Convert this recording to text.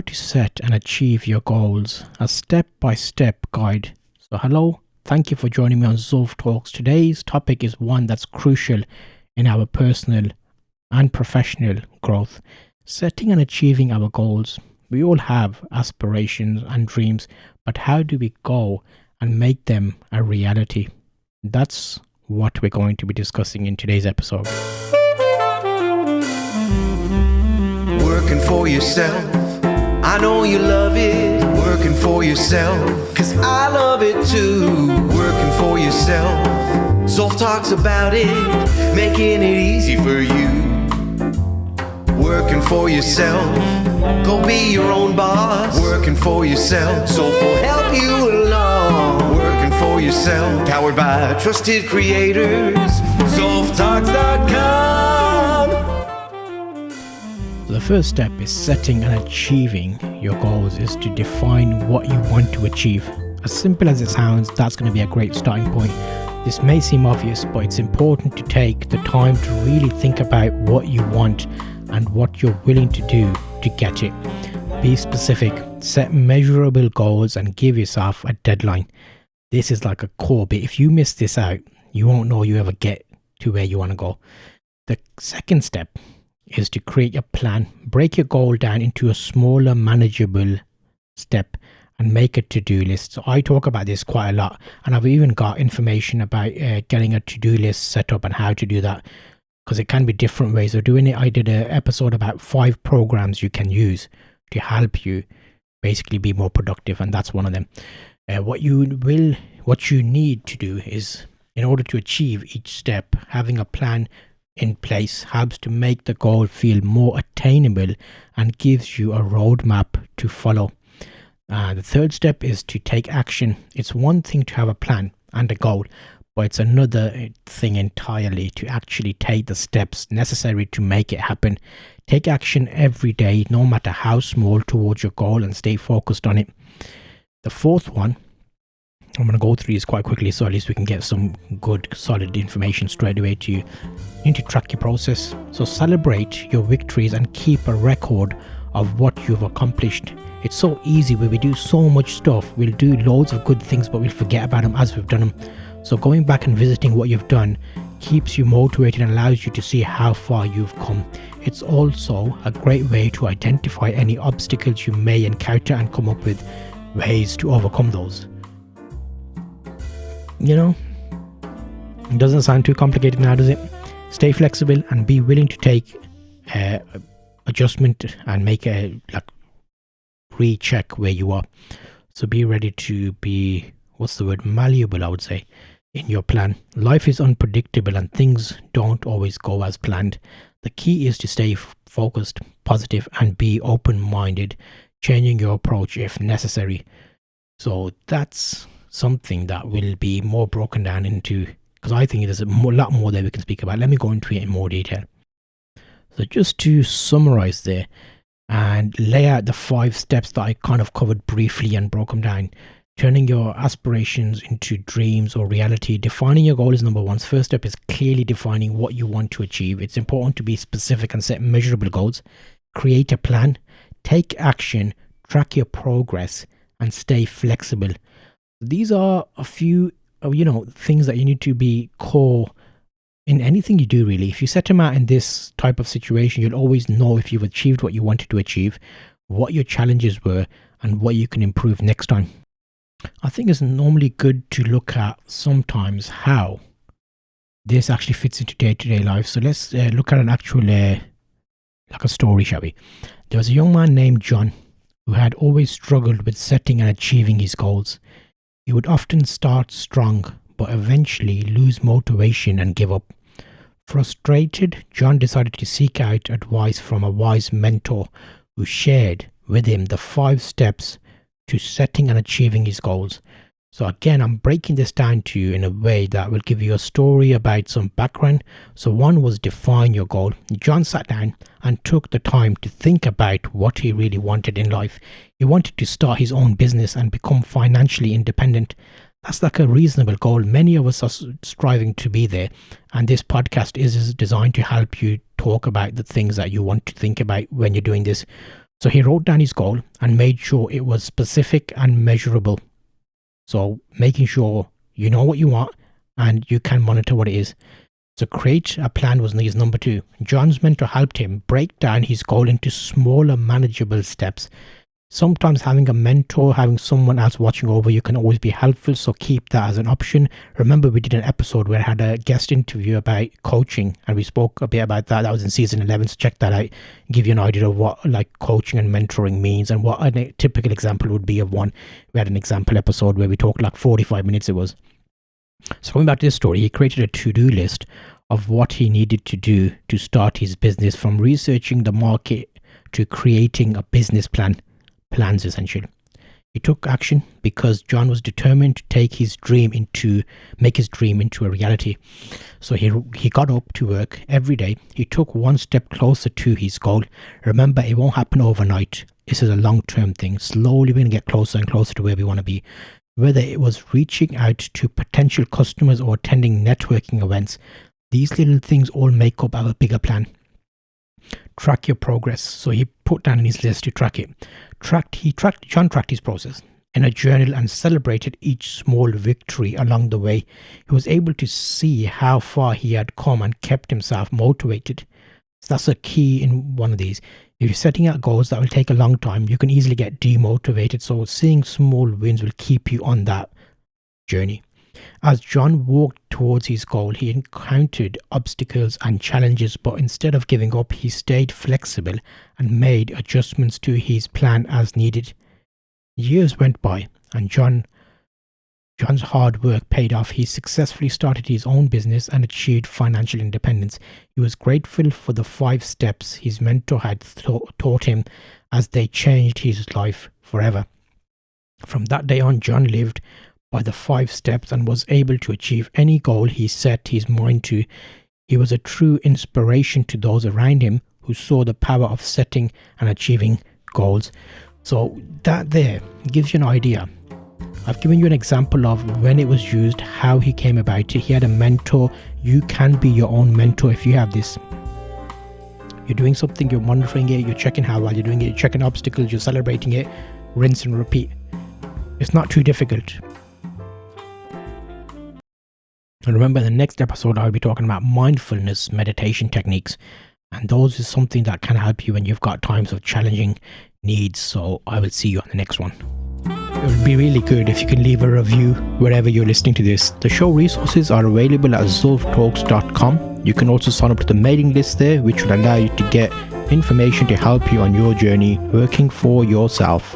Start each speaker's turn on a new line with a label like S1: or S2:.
S1: to set and achieve your goals, a step-by-step guide. So hello, thank you for joining me on Zulf Talks. Today's topic is one that's crucial in our personal and professional growth. Setting and achieving our goals. We all have aspirations and dreams, but how do we go and make them a reality? That's what we're going to be discussing in today's episode.
S2: Working for yourself, I know you love it. Working for yourself, cause I love it too. Working for yourself, Zulf talks about it, making it easy for you. Working for yourself, go be your own boss. Working for yourself, Zulf will help you along. Working for yourself, powered by trusted creators, ZulfTalks.com.
S1: The first step is setting and achieving your goals is to define what you want to achieve. As simple as it sounds, that's going to be a great starting point. This may seem obvious, but it's important to take the time to really think about what you want and what you're willing to do to get it. Be specific, set measurable goals and give yourself a deadline. This is like a core bit. If you miss this out, you won't know you ever get to where you want to go. The second step is to create a plan. Break your goal down into a smaller, manageable step and make a to-do list. So I talk about this quite a lot, and I've even got information about getting a to-do list set up and how to do that, because it can be different ways of doing it. I did an episode about 5 programs you can use to help you basically be more productive, and that's one of them. What you need to do is, in order to achieve each step, having a plan in place helps to make the goal feel more attainable and gives you a roadmap to follow. The third step is to take action. It's one thing to have a plan and a goal, but it's another thing entirely to actually take the steps necessary to make it happen. Take action every day, no matter how small, towards your goal and stay focused on it. The fourth one, I'm going to go through this quite quickly so at least we can get some good solid information straight away to you. You need to track your process. So celebrate your victories and keep a record of what you've accomplished. It's so easy where we do so much stuff. We'll do loads of good things, but we'll forget about them as we've done them. So going back and visiting what you've done keeps you motivated and allows you to see how far you've come. It's also a great way to identify any obstacles you may encounter and come up with ways to overcome those. You know, it doesn't sound too complicated now, does it? Stay flexible and be willing to take adjustment and make a recheck where you are. So be ready to be, malleable, I would say, in your plan. Life is unpredictable and things don't always go as planned. The key is to stay focused, positive, and be open-minded, changing your approach if necessary. So that's something that will be more broken down into, because I think there's a lot more that we can speak about. Let me go into it in more detail. So just to summarize there and lay out the 5 steps that I kind of covered briefly and broke them down. Turning your aspirations into dreams or reality. Defining your goal is number 1. First step is clearly defining what you want to achieve. It's important to be specific and set measurable goals. Create a plan, take action, track your progress, and stay flexible. These are a few, things that you need to be core in anything you do, really. If you set them out in this type of situation, you'll always know if you've achieved what you wanted to achieve, what your challenges were, and what you can improve next time. I think it's normally good to look at sometimes how this actually fits into day-to-day life. So let's look at an actual, like a story, shall we? There was a young man named John who had always struggled with setting and achieving his goals. He would often start strong, but eventually lose motivation and give up. Frustrated, John decided to seek out advice from a wise mentor who shared with him the 5 steps to setting and achieving his goals. So again, I'm breaking this down to you in a way that will give you a story about some background. So 1 was define your goal. John sat down and took the time to think about what he really wanted in life. He wanted to start his own business and become financially independent. That's like a reasonable goal. Many of us are striving to be there. And this podcast is designed to help you talk about the things that you want to think about when you're doing this. So he wrote down his goal and made sure it was specific and measurable. So making sure you know what you want and you can monitor what it is. So create a plan was his number 2. John's mentor helped him break down his goal into smaller, manageable steps. Sometimes having a mentor, having someone else watching over you can always be helpful, so keep that as an option. Remember, we did an episode where I had a guest interview about coaching and we spoke a bit about that. That was in season 11, so check that out. Give you an idea of what like coaching and mentoring means and what a typical example would be of one. We had an example episode where we talked like 45 minutes it was. So going back to this story, he created a to-do list of what he needed to do to start his business, from researching the market to creating a business plan. Plans essential. He took action because John was determined to make his dream into a reality. So he got up to work every day. He took one step closer to his goal. Remember, it won't happen overnight. This is a long-term thing. Slowly we're going to get closer and closer to where we want to be. Whether it was reaching out to potential customers or attending networking events, these little things all make up our bigger plan. Track your progress. So he put down in his list to track it. John tracked his process in a journal and celebrated each small victory along the way. He was able to see how far he had come and kept himself motivated. So that's a key in one of these. If you're setting out goals that will take a long time, you can easily get demotivated. So seeing small wins will keep you on that journey. As John walked towards his goal, he encountered obstacles and challenges, but instead of giving up, he stayed flexible and made adjustments to his plan as needed. Years went by, and John's hard work paid off. He successfully started his own business and achieved financial independence. He was grateful for the 5 steps his mentor had taught him, as they changed his life forever. From that day on, John lived by the 5 steps and was able to achieve any goal he set his mind to. He was a true inspiration to those around him who saw the power of setting and achieving goals. So that there gives you an idea. I've given you an example of when it was used, how he came about it. He had a mentor. You can be your own mentor if you have this. You're doing something, you're monitoring it, you're checking how well you're doing it, you're checking obstacles, you're celebrating it, rinse and repeat. It's not too difficult. And remember, in the next episode, I'll be talking about mindfulness meditation techniques. And those is something that can help you when you've got times of challenging needs. So I will see you on the next one. It would be really good if you can leave a review wherever you're listening to this. The show resources are available at zulftalks.com. You can also sign up to the mailing list there, which will allow you to get information to help you on your journey working for yourself.